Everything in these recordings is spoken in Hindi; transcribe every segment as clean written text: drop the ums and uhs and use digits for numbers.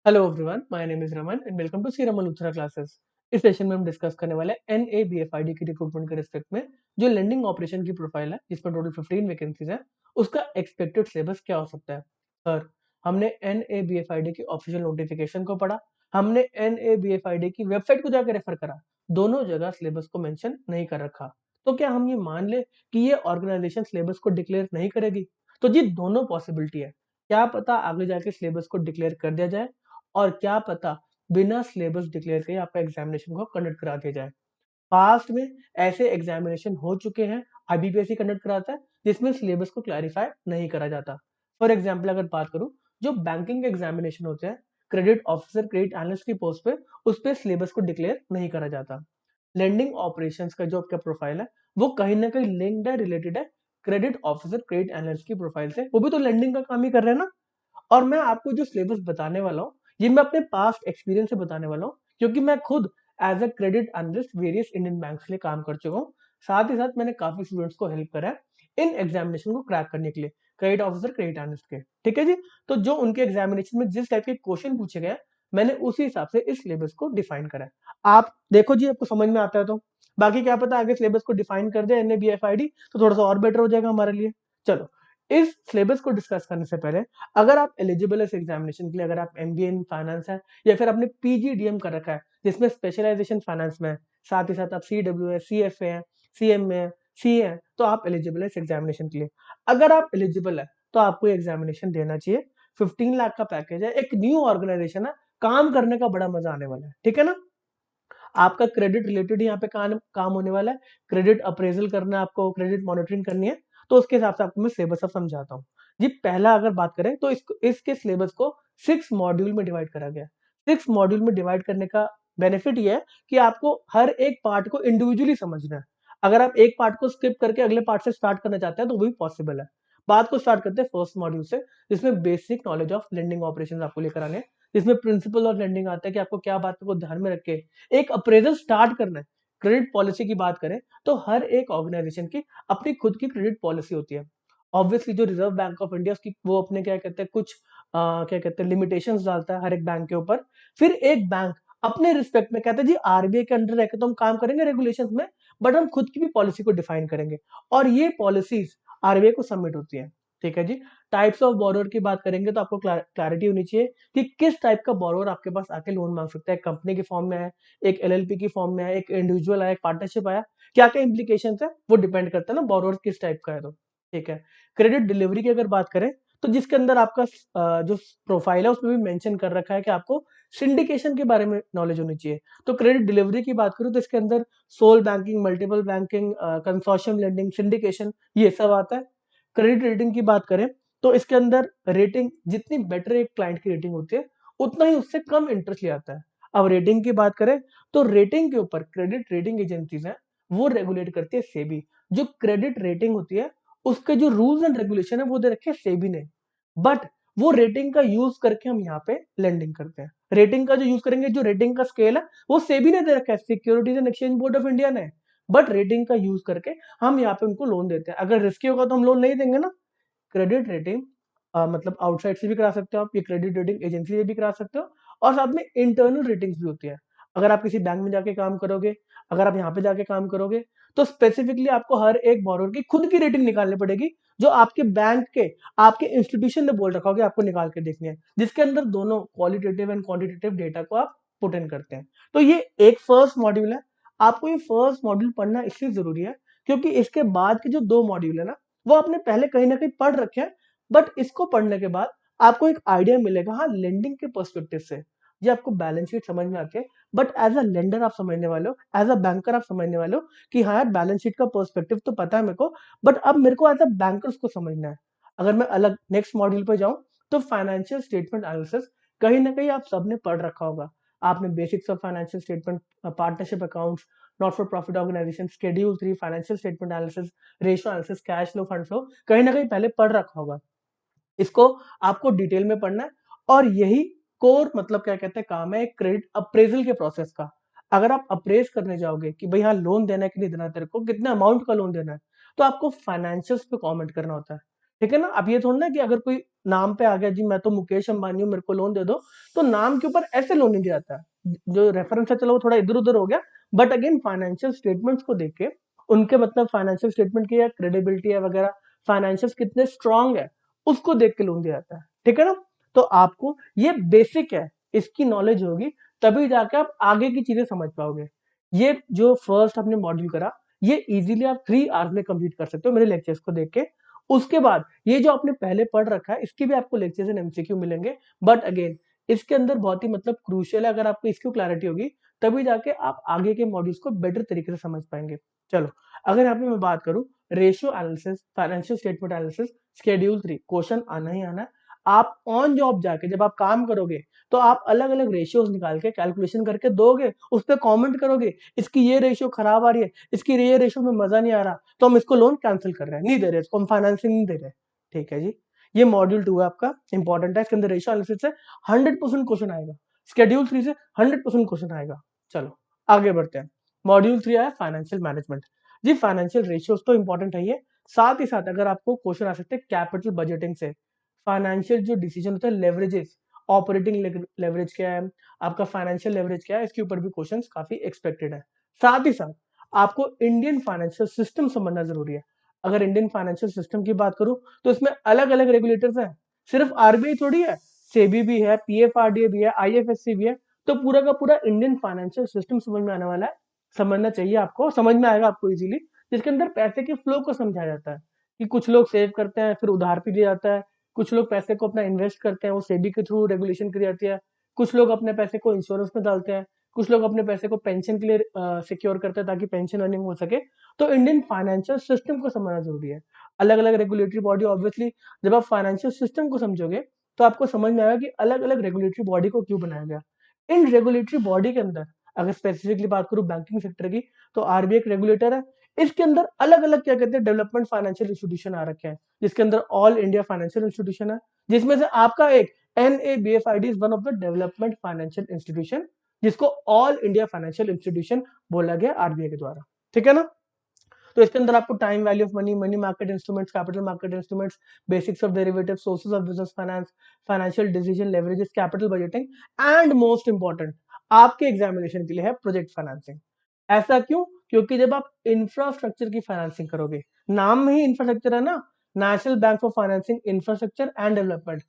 Hello everyone, my name is Raman and welcome to C Raman Uttara classes. इस सेशन में हम डिस्कस करने वाले हैं एनएबीएफआईडी की रिक्रूटमेंट के रिस्पेक्ट में जो लेंडिंग ऑपरेशन की प्रोफाइल है जिसमें टोटल 15 वैकेंसीज है। उसका एक्सपेक्टेड सिलेबस क्या हो सकता है। सर, हमने एनएबीएफआईडी की ऑफिशियल नोटिफिकेशन को पढ़ा, हमने एनएबीएफआईडी की वेबसाइट को जाकर रेफर करा, दोनों जगह सिलेबस को मेंशन नहीं कर रखा। तो क्या हम ये मान ले कि ये ऑर्गेनाइजेशन सिलेबस को डिक्लेयर नहीं करेगी? तो जी, दोनों पॉसिबिलिटी है। क्या पता आगे जाके सिलेबस को डिक्लेयर कर दिया जाए, और क्या पता बिना सिलेबस डिक्लेयर किए आपका एग्जामिनेशन को कंडक्ट करा दिया जाए। पास्ट में ऐसे एग्जामिनेशन हो चुके हैं, आईबीपीएस कंडक्ट कराता है, जिसमें सिलेबस को क्लैरिफाई नहीं करा जाता। फॉर एग्जाम्पल अगर बात करूं, जो बैंकिंग एग्जामिनेशन होते हैं, क्रेडिट ऑफिसर, क्रेडिट एनालिस्ट की पोस्ट पे, उस पे सिलेबस को डिक्लेयर नहीं करा जाता। लेंडिंग ऑपरेशंस का जो आपका प्रोफाइल है, वो कहीं ना कहीं लिंक्ड है, रिलेटेड है क्रेडिट ऑफिसर, क्रेडिट एनालिस्ट की प्रोफाइल से। वो भी तो लेंडिंग का काम ही कर रहे हैं ना। और मैं आपको जो सिलेबस बताने वाला हूँ, ये मैं अपने पास्ट एक्सपीरियंस से बताने वाला हूँ, क्योंकि मैं खुद as a credit analyst various Indian banks के लिए काम कर चुका हूँ। साथ ही साथ मैंने काफी स्टूडेंट्स को हेल्प करा है इन एग्जामिनेशन को क्रैक करने के लिए, क्रेडिट ऑफिसर, क्रेडिट एनालिस्ट के। ठीक है जी। तो जो उनके एग्जामिनेशन में जिस टाइप के क्वेश्चन पूछे गए, मैंने उसी हिसाब से इस सिलेबस को डिफाइन करा है। आप देखो जी, आपको समझ में आता है तो। बाकी क्या पता आगे सिलेबस को डिफाइन कर दे एनएबीएफआईडी, तो थोड़ा सा और बेटर हो जाएगा हमारे लिए। चलो, इस सिलेबस को डिस्कस करने से पहले, अगर आप एलिजिबल है इस एग्जामिनेशन के लिए, अगर आप एमबीए इन फाइनेंस है या फिर आपने पीजीडीएम कर रखा है जिसमें स्पेशलाइजेशन फाइनेंस में है, साथ ही साथ आप सीडब्ल्यू है, सीएफए है, सीएम है, सीए है, तो आप एलिजिबल है इस एग्जामिनेशन के लिए। अगर आप एलिजिबल है तो आपको एग्जामिनेशन देना चाहिए। 15 लाख का पैकेज है, एक न्यू ऑर्गेनाइजेशन है, काम करने का बड़ा मजा आने वाला है। ठीक है ना। आपका क्रेडिट रिलेटेड यहाँ पे काम काम होने वाला है। क्रेडिट अप्रेजल करना है आपको, क्रेडिट मॉनिटरिंग करनी है। तो उसके हिसाब से आपको मैं सिलेबस अब समझाता हूँ जी। पहला अगर बात करें तो इसके सिलेबस को 6 मॉड्यूल में डिवाइड करा गया है। 6 मॉड्यूल में डिवाइड करने का बेनिफिट ये है कि आपको हर एक पार्ट को इंडिविजुअली समझना है। अगर आप एक पार्ट को स्किप करके अगले पार्ट से स्टार्ट करना चाहते हैं तो वो भी पॉसिबल है। बात को स्टार्ट करते हैं फर्स्ट मॉड्यूल से, जिसमें basic knowledge of lending operation आपको लेकर आने हैं। जिसमें प्रिंसिपल ऑफ लेंडिंग आता है कि आपको क्या बातों को ध्यान में रख के एक अप्रेजल स्टार्ट करना है। क्रेडिट पॉलिसी की बात करें तो हर एक ऑर्गेनाइजेशन की अपनी खुद की क्रेडिट पॉलिसी होती है। ऑब्वियसली जो रिजर्व बैंक ऑफ इंडिया की, वो अपने क्या कहते हैं, कुछ क्या कहते हैं, लिमिटेशंस डालता है हर एक बैंक के ऊपर। फिर एक बैंक अपने रिस्पेक्ट में कहता है जी, आरबीआई के अंडर रहकर तो हम काम करेंगे रेगुलेशंस में, बट हम खुद की भी पॉलिसी को डिफाइन करेंगे, और ये पॉलिसीज आरबीआई को सबमिट होती है। ठीक है जी। टाइप्स ऑफ बोरोअर की बात करेंगे तो आपको क्लैरिटी होनी चाहिए कि किस टाइप का बोरोअर आपके पास आके लोन मांग सकता है। कंपनी के फॉर्म में है, एक एलएलपी की फॉर्म में है, एक इंडिविजुअल आया, एक पार्टनरशिप आया, क्या क्या इंप्लीकेशन है वो डिपेंड करता है ना बोरोअर किस टाइप का है तो। ठीक है। क्रेडिट डिलीवरी की अगर बात करें तो जिसके अंदर आपका जो प्रोफाइल है उसमें भी मेंशन कर रखा है कि आपको सिंडिकेशन के बारे में नॉलेज होनी चाहिए। तो क्रेडिट डिलीवरी की बात करूं तो इसके अंदर sole banking, multiple banking, consortium lending, syndication, ये सब आता है। क्रेडिट रेटिंग की बात करें तो इसके अंदर रेटिंग, जितनी बेटर एक क्लाइंट की रेटिंग होती है उतना ही उससे कम इंटरेस्ट ले आता है। अब रेटिंग की बात करें तो रेटिंग के ऊपर क्रेडिट रेटिंग एजेंसीज हैं, वो रेगुलेट करती है सेबी। जो क्रेडिट रेटिंग होती है उसके जो रूल्स एंड रेगुलेशन है वो दे रखे हैं सेबी ने, बट वो रेटिंग का यूज करके हम यहाँ पे लेंडिंग करते हैं। रेटिंग का जो यूज करेंगे, जो रेटिंग का स्केल है वो सेबी ने दे रखा है, securities and exchange board of India ने, बट रेटिंग का यूज करके हम यहाँ पे उनको लोन देते हैं। अगर रिस्की होगा तो हम लोन नहीं देंगे ना। क्रेडिट रेटिंग मतलब आउटसाइड से भी करा सकते हो आप, ये क्रेडिट रेटिंग एजेंसी से भी करा सकते हो, और साथ में इंटरनल रेटिंग्स भी होती है। अगर आप किसी बैंक में जाके काम करोगे, अगर आप यहाँ पे जाके काम करोगे, तो स्पेसिफिकली आपको हर एक बोरोवर की खुद की रेटिंग निकालनी पड़ेगी, जो आपके बैंक के, आपके इंस्टीट्यूशन ने बोल रखा होगा आपको निकाल के देखनी है, जिसके अंदर दोनों क्वालिटेटिव एंड क्वांटिटेटिव डेटा को आप पुट इन करते हैं। तो ये एक फर्स्ट मॉड्यूल है। आपको ये फर्स्ट मॉड्यूल पढ़ना इसलिए जरूरी है क्योंकि इसके बाद के जो 2 मॉड्यूल है ना, वो आपने पहले कहीं ना कहीं पढ़ रखे हैं, बट इसको पढ़ने के बाद आपको एक आइडिया मिलेगा, हाँ, लेंडिंग के पर्सपेक्टिव से। ये आपको बैलेंस शीट समझ में आके, बट एज अ लेंडर आप समझने वाले हो, एज अ बैंकर आप समझने वाले हो कि हाँ यार, बैलेंस शीट का पर्सपेक्टिव तो पता है मेरे को, बट अब मेरे को एज अ बैंकर उसको समझना है। अगर मैं अलग नेक्स्ट मॉड्यूल पे जाऊं तो फाइनेंशियल स्टेटमेंट एनालिसिस, कहीं ना कहीं आप सबने पढ़ रखा होगा। आपने basics of financial statement, partnership accounts, not for profit organisation, schedule 3, financial statement analysis, ratio analysis, cash flow, fund flow, कहीं ना कहीं पहले पढ़ रखा होगा। इसको आपको डिटेल में पढ़ना है, और यही कोर मतलब क्या कहते हैं काम है एक क्रेडिट अप्रेजल के प्रोसेस का। अगर आप अप्रेज करने जाओगे कि भाई हाँ, लोन देना है कि नहीं देना है, तेरे को कितने अमाउंट का लोन देना है, तो आपको फाइनेंशियल्स पे कमेंट करना होता है। ठीक है ना। अब ये थोड़ा ना कि अगर कोई नाम पे आ गया जी मैं तो मुकेश अंबानी हूँ मेरे को लोन दे दो, तो नाम के ऊपर ऐसे लोन नहीं दिया जाता है। जो रेफरेंस है चलो वो थोड़ा इधर उधर हो गया, बट अगेन फाइनेंशियल स्टेटमेंट्स को देख के उनके मतलब फाइनेंशियल स्टेटमेंट की क्रेडिबिलिटी है वगैरह, फाइनेंशियल कितने स्ट्रांग है उसको देख के लोन दिया जाता है, ठीक है ना। तो आपको ये बेसिक है, इसकी नॉलेज होगी तभी जाके आप आगे की चीजें समझ पाओगे। ये जो फर्स्ट आपने मॉड्यूल करा ये इजीली आप 3 आवर्स में कंप्लीट कर सकते हो मेरे लेक्चर्स को देख के। उसके बाद ये जो आपने पहले पढ़ रखा है इसके भी आपको लेक्चर्स एंड एमसीक्यू मिलेंगे, बट अगेन इसके अंदर बहुत ही मतलब क्रूशियल है, अगर आपको इसकी क्लैरिटी होगी तभी जाके आप आगे के मॉड्यूल्स को बेटर तरीके से समझ पाएंगे। चलो, अगर यहाँ पे मैं बात करूं ratio analysis, financial statement analysis, schedule 3 question आना ही आना है। आप ऑन जॉब जाके जब आप काम करोगे तो आप अलग अलग रेशियोज निकाल के कैलकुलेशन करके दोगे, उस पर कॉमेंट करोगे इसकी ये रेशियो खराब आ रही है, इसकी ये रेशियो में मजा नहीं आ रहा, तो हम इसको लोन कैंसिल कर रहे हैं, नहीं दे रहे, इसको हम फाइनेंसिंग नहीं दे रहे। ठीक है जी, ये मॉड्यूल 2 है आपका, इंपॉर्टेंट है, इसके अंदर रेशियो एनालिसिस से 100% क्वेश्चन आएगा, शेड्यूल 3 से 100% क्वेश्चन आएगा। चलो आगे बढ़ते हैं। मॉड्यूल 3 आया फाइनेंशियल मैनेजमेंट। जी फाइनेंशियल रेशियोज तो इंपॉर्टेंट है ये, साथ ही साथ अगर आपको क्वेश्चन आ सकते हैं कैपिटल बजटिंग से, फाइनेंशियल जो डिसीजन होता है लेवरेजेस, ऑपरेटिंग लेवरेज क्या है, आपका फाइनेंशियल लेवरेज क्या है, इसके ऊपर भी क्वेश्चंस काफी एक्सपेक्टेड है। साथ ही साथ आपको इंडियन फाइनेंशियल सिस्टम समझना जरूरी है। अगर इंडियन फाइनेंशियल सिस्टम की बात करूं तो इसमें अलग अलग रेगुलेटर्स हैं, सिर्फ आरबीआई थोड़ी है, सेबी भी है, पीएफआरडीए भी है, आईएफएससी भी है, तो पूरा का पूरा इंडियन फाइनेंशियल सिस्टम समझ में आने वाला है, समझना चाहिए आपको, समझ में आएगा आपको इजीली, जिसके अंदर पैसे के फ्लो को समझाया जाता है कि कुछ लोग सेव करते हैं फिर उधार पे दिया जाता है, कुछ लोग पैसे को अपना इन्वेस्ट करते हैं वो सेबी के थ्रू रेगुलेशन करी जाती है, कुछ लोग अपने पैसे को इंश्योरेंस में डालते हैं, कुछ लोग अपने पैसे को पेंशन के लिए सिक्योर करते हैं ताकि पेंशन अर्निंग हो सके। तो इंडियन फाइनेंशियल सिस्टम को समझना जरूरी है। अलग अलग रेगुलेटरी बॉडी, ऑब्वियसली जब आप फाइनेंशियल सिस्टम को समझोगे तो आपको समझ में आएगा कि अलग अलग रेगुलेटरी बॉडी को क्यों बनाया गया। इन रेगुलेटरी बॉडी के अंदर अगर स्पेसिफिकली बात करूं बैंकिंग सेक्टर की, तो आरबीआई एक रेगुलेटर है, इसके अंदर अलग अलग क्या कहते हैं डेवलपमेंट फाइनेंशियल इंस्टीट्यूशन आ रखे हैं, जिसके अंदर ऑल इंडिया फाइनेंशियल इंस्टीट्यूशन है, जिसमें से आपका एक NABFID is one of the development financial institution, जिसको ऑल इंडिया फाइनेंशियल इंस्टीट्यूशन बोला गया आरबीआई के द्वारा। ठीक है ना। तो इसके अंदर आपको time value of money, money market instruments, capital market instruments, basics of derivative, sources of business finance, financial decision leverages, capital budgeting, and most important आपके एग्जामिनेशन के लिए है प्रोजेक्ट फाइनेंसिंग। ऐसा क्यों? क्योंकि जब आप इंफ्रास्ट्रक्चर की फाइनेंसिंग करोगे, नाम में ही इंफ्रास्ट्रक्चर है ना, national bank for financing infrastructure and development,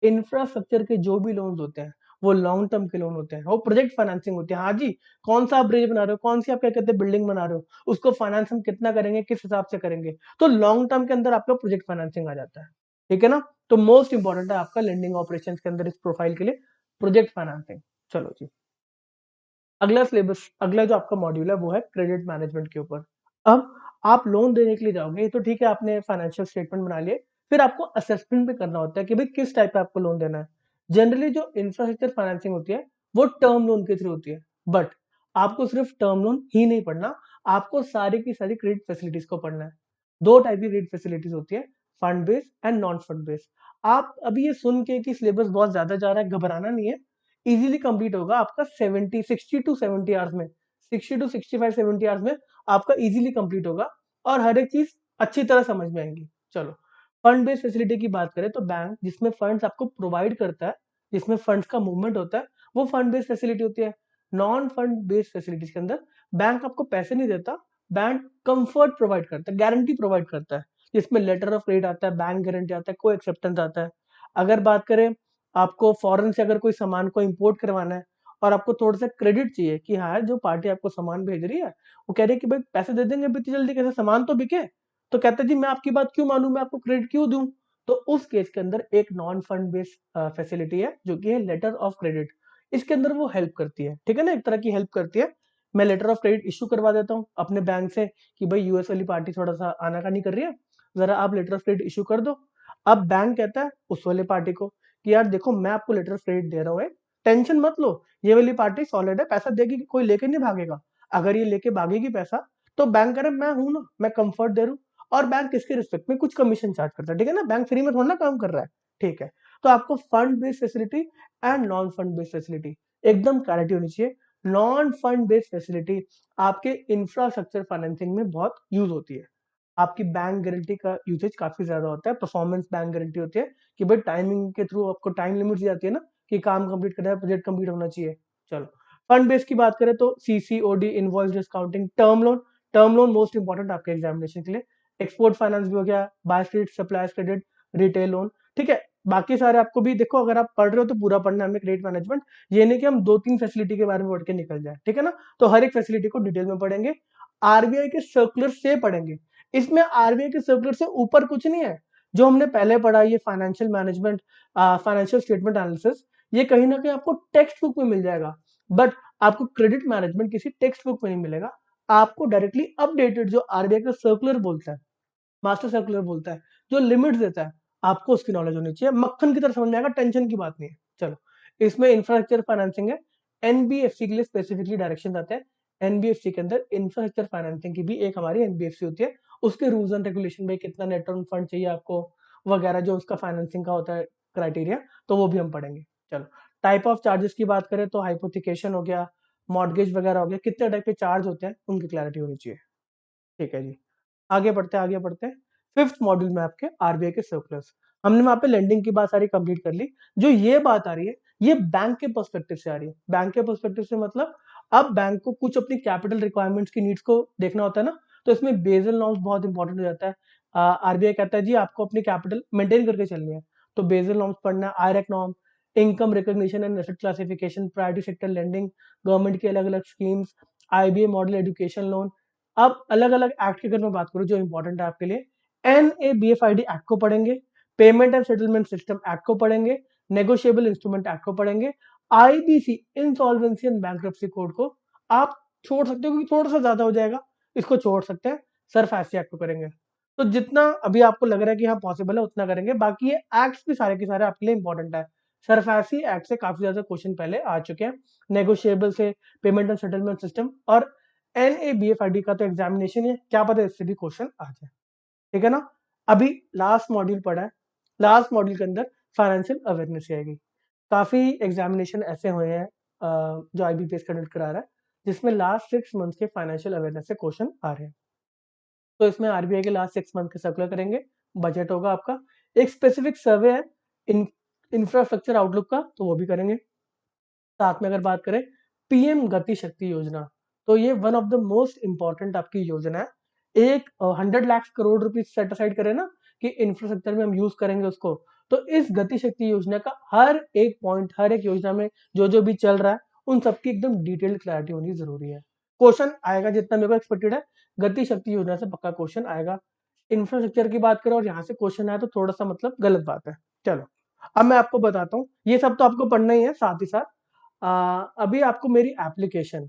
infrastructure के जो भी लोन होते हैं वो लॉन्ग टर्म के लोन होते हैं, वो प्रोजेक्ट फाइनेंसिंग होती है। हाँ जी, कौन सा आप ब्रिज बना रहे हो, कौन सी आप क्या कहते हैं बिल्डिंग बना रहे हो, उसको फाइनेंस हम कितना करेंगे, किस हिसाब से करेंगे, तो लॉन्ग टर्म के अंदर आपका प्रोजेक्ट फाइनेंसिंग आ जाता है। ठीक है ना। तो मोस्ट इंपॉर्टेंट है आपका लेंडिंग ऑपरेशन के अंदर इस प्रोफाइल के लिए प्रोजेक्ट फाइनेंसिंग। चलो जी, अगला सिलेबस, अगला जो आपका मॉड्यूल है वो है क्रेडिट मैनेजमेंट के ऊपर। अब आप लोन देने के लिए जाओगे तो ठीक है, आपने फाइनेंशियल स्टेटमेंट बना लिए, फिर आपको असेसमेंट भी करना होता है कि भाई किस टाइप का आपको लोन देना है। जनरली जो इंफ्रास्ट्रक्चर फाइनेंसिंग होती है वो टर्म लोन के थ्रू होती है, बट आपको सिर्फ टर्म लोन ही नहीं पढ़ना, आपको सारी की सारी क्रेडिट फैसिलिटीज को पढ़ना है। दो टाइप की क्रेडिट फैसिलिटीज होती है, fund based and non fund based. आप अभी ये सुन के कि सिलेबस बहुत ज्यादा जा रहा है, घबराना नहीं है, इजीली कंप्लीट होगा आपका 60 टू 70 आवर्स में, 60 टू 65 70 आवर्स में आपका इजीली कंप्लीट होगा, और हर एक चीज अच्छी तरह समझ में आएंगी। चलो, फंड बेस्ड फैसिलिटी की बात करें तो बैंक जिसमें फंड्स आपको प्रोवाइड करता है, जिसमें फंड्स का मूवमेंट होता है, वो फंड बेस्ड फैसिलिटी होती है। नॉन फंड बेस्ड फैसिलिटीज के अंदर बैंक आपको पैसे नहीं देता, बैंक कंफर्ट प्रोवाइड करता है, गारंटी प्रोवाइड करता है, जिसमें लेटर ऑफ क्रेडिट आता है, बैंक गारंटी आता है, को एक्सेप्टेंस आता है। अगर बात करें आपको फॉरेन से अगर कोई सामान को इंपोर्ट करवाना है और आपको थोड़ा सा क्रेडिट चाहिए कि हाँ जो पार्टी आपको सामान भेज रही है वो कह रही है कि भाई पैसे दे देंगे इतनी जल्दी कैसे, सामान तो बिके, तो कहते हैं जी मैं आपकी बात क्यों मानूं, मैं आपको क्रेडिट क्यों दूं। तो उस केस के अंदर एक नॉन फंड बेस्ड फैसिलिटी है जो कि है लेटर ऑफ क्रेडिट, इसके अंदर वो हेल्प करती है। ठीक है ना, एक तरह की हेल्प करती है। मैं लेटर ऑफ क्रेडिट इशू करवा देता हूँ अपने बैंक से कि भाई यूएस वाली पार्टी थोड़ा सा आनाकानी कर रही है, जरा आप लेटर ऑफ क्रेडिट इशू कर दो। अब बैंक कहता है उस वाले पार्टी को कि यार देखो मैं आपको लेटर ऑफ क्रेडिट दे रहा हूँ, टेंशन मत लो, ये वाली पार्टी सॉलिड है, पैसा देगी, कोई लेके नहीं भागेगा। अगर ये लेके भागेगी पैसा तो बैंक करे मैं हूं ना, मैं कंफर्ट दे रहा हूं, और बैंक किसके रिस्पेक्ट में कुछ कमीशन चार्ज करता है। ठीक है ना, बैंक फ्री में थोड़ा ना काम कर रहा है। ठीक है, तो आपको fund based facility and non fund based facility एकदम क्लैरिटी होनी चाहिए। नॉन फंड बेस्ड फैसिलिटी आपके इंफ्रास्ट्रक्चर फाइनेंसिंग में बहुत यूज होती है। आपकी बैंक गारंटी का यूसेज काफ़ी ज़्यादा होता है, परफॉर्मेंस बैंक गारंटी होती है कि भाई टाइमिंग के थ्रू आपको टाइम लिमिट दी जाती है ना कि काम कंप्लीट करना है, प्रोजेक्ट कंप्लीट होना चाहिए। चलो, फंड बेस की बात करें तो CCOD, invoice discounting, term loan most important आपके एग्जामिनेशन के लिए, एक्सपोर्ट फाइनेंस भी हो गया, buyer's credit, supplier's credit, retail loan, ठीक है। बाकी सारे आपको भी देखो, अगर आप पढ़ रहे हो तो पूरा पढ़ना है हमें क्रेडिट मैनेजमेंट, ये नहीं कि हम 2-3 फैसिलिटी के बारे में पढ़ के निकल जाए, ठीक है ना। तो हर एक फैसिलिटी को डिटेल में पढ़ेंगे, आरबीआई के सर्कुलर से पढ़ेंगे। इसमें आरबीआई के सर्कुलर से ऊपर कुछ नहीं है। जो हमने पहले पढ़ा, ये financial management, financial statement analysis, ये कहीं ना कहीं आपको टेक्स्ट बुक में मिल जाएगा, बट आपको क्रेडिट मैनेजमेंट किसी टेक्स्ट बुक में नहीं मिलेगा। आपको डायरेक्टली अपडेटेड जो आरबीआई का सर्कुलर बोलता है, मास्टर सर्कुलर बोलता है, जो लिमिट्स देता है, आपको उसकी नॉलेज होनी चाहिए। मक्खन की तरह समझ में आएगा, टेंशन की बात नहीं है। चलो, इसमें इंफ्रास्ट्रक्चर फाइनेंसिंग है, एनबीएफसी के लिए स्पेसिफिकली डायरेक्शन आते हैं। एनबीएफसी के अंदर इंफ्रास्ट्रक्चर फाइनेंसिंग की भी एक हमारी एनबीएफसी होती है, उसके रूल्स एंड रेगुलेशन, भाई कितना नेट ऑन फंड चाहिए आपको वगैरह, जो उसका फाइनेंसिंग का होता है क्राइटेरिया, तो वो भी हम पढ़ेंगे। चलो, टाइप ऑफ चार्जेस की बात करें तो हाइपोथिकेशन हो गया, मॉर्गेज वगैरह हो गया, कितने टाइप के चार्ज होते हैं उनकी क्लैरिटी होनी चाहिए। ठीक है जी, आगे बढ़ते हैं। फिफ्थ मॉड्यूल में आपके आरबीआई के सर्कुलर्स, हमने वहां पे लेंडिंग की बात सारी कंप्लीट कर ली। जो ये बात आ रही है, ये बैंक के पर्सपेक्टिव से आ रही है। बैंक के पर्सपेक्टिव से मतलब, अब बैंक को कुछ अपनी कैपिटल रिक्वायरमेंट्स की नीड्स को देखना होता है ना, तो इसमें बेसल नॉर्म्स बहुत इंपॉर्टेंट हो जाता है। आरबीआई कहता है जी आपको अपनी कैपिटल मेंटेन करके चलनी है, तो बेसल नॉर्म्स पढ़ना है, IRAC norm, income recognition and asset classification, priority sector lending, government की अलग अलग schemes, IBA model education loan. अब अलग अलग एक्ट की अगर मैं बात करूं जो इंपॉर्टेंट है आपके लिए, एनएबीएफआईडी एक्ट को पढ़ेंगे, payment and settlement system act को पढ़ेंगे, नेगोशिएबल इंस्ट्रूमेंट एक्ट को पढ़ेंगे, IBC insolvency and bankruptcy code को आप छोड़ सकते हो क्योंकि थोड़ा सा ज्यादा हो जाएगा, इसको छोड़ सकते हैं, सरफेसी एक्ट को करेंगे। तो जितना अभी आपको लग रहा है कि हाँ पॉसिबल है उतना करेंगे, बाकी ये एक्ट्स भी सारे के सारे आपके लिए इंपॉर्टेंट है। सरफेसी एक्ट से काफी ज्यादा क्वेश्चन पहले आ चुके हैं, नेगोशिएबल से, पेमेंट एंड सेटलमेंट सिस्टम, और एनएबीएफआईडी का तो एग्जामिनेशन है, क्या पता इससे भी क्वेश्चन आ जाए, ठीक है ना। अभी लास्ट मॉड्यूल पढ़ा है, लास्ट मॉड्यूल के अंदर फाइनेंशियल अवेयरनेस आएगी। काफी एग्जामिनेशन ऐसे हुए हैं जो आईबीपीएस कंडक्ट करा रहा है, जिसमें लास्ट 6 मंथ्स के फाइनेंशियल अवेयरनेस से क्वेश्चन आ रहे हैं। तो इसमें आरबीआई के लास्ट 6 मंथ के सर्कुलर करेंगे, बजट होगा आपका, एक स्पेसिफिक सर्वे है इंफ्रास्ट्रक्चर आउटलुक का, तो वो भी करेंगे। साथ में अगर बात करें पीएम गति शक्ति योजना, तो ये one of the most important आपकी योजना है। एक 100 lakh crore rupees set aside करें ना कि इंफ्रास्ट्रक्चर में हम यूज करेंगे उसको, तो इस गति शक्ति योजना का हर एक पॉइंट, हर एक योजना में जो जो भी चल रहा है, उन सबकी एकदम डिटेल्ड क्लैरिटी होनी जरूरी है। क्वेश्चन आएगा, जितना मेरे को एक्सपेक्टेड है, गति शक्ति योजना से पक्का क्वेश्चन आएगा। इंफ्रास्ट्रक्चर की बात करें और यहाँ से क्वेश्चन आया तो थोड़ा सा मतलब गलत बात है। चलो, अब मैं आपको बताता हूँ, ये सब तो आपको पढ़ना ही है, साथ ही साथ अभी आपको मेरी एप्लीकेशन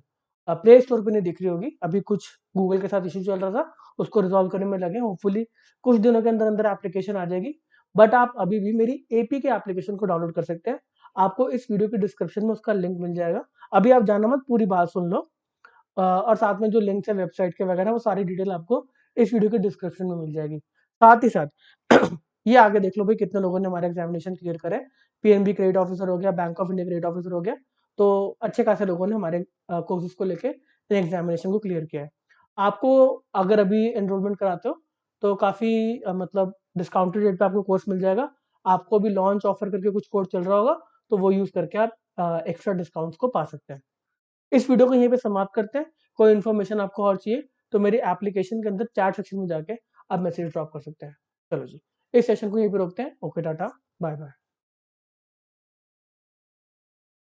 प्ले स्टोर पे नहीं दिख रही होगी, अभी कुछ गूगल के साथ इशू चल रहा था, उसको रिजॉल्व करने में लगे, होपफुली कुछ दिनों के अंदर अंदर एप्लीकेशन आ जाएगी। बट आप अभी भी मेरी एपी के एप्लीकेशन को डाउनलोड कर सकते हैं, आपको इस वीडियो के डिस्क्रिप्शन में उसका लिंक मिल जाएगा। अभी आप जाना मत, पूरी बात सुन लो, और साथ में जो लिंक्स है वेबसाइट के वगैरह, वो सारी डिटेल आपको इस वीडियो के डिस्क्रिप्शन में मिल जाएगी। साथ ही साथ ये आगे देख लो भाई कितने लोगों ने हमारे एग्जामिनेशन क्लियर करे, पीएनबी क्रेडिट ऑफिसर हो गया, bank of India credit officer हो गया, तो अच्छे खासे लोगों ने हमारे कोर्सेज को लेके एग्जामिनेशन को क्लियर किया है। आपको अगर अभी एनरोलमेंट कराते हो तो काफ़ी मतलब डिस्काउंटेड रेट पे आपको कोर्स मिल जाएगा। आपको अभी लॉन्च ऑफर करके कुछ कोड चल रहा होगा, तो वो यूज़ करके आप एक्स्ट्रा डिस्काउंट्स को पा सकते हैं। इस वीडियो को यहीं पे समाप्त करते हैं। कोई इन्फॉर्मेशन आपको और चाहिए तो मेरी एप्लीकेशन के अंदर चैट सेक्शन में जाके आप मैसेज ड्रॉप कर सकते हैं। चलो जी, इस सेशन को यहीं पे रोकते हैं। Okay, tata, bye bye.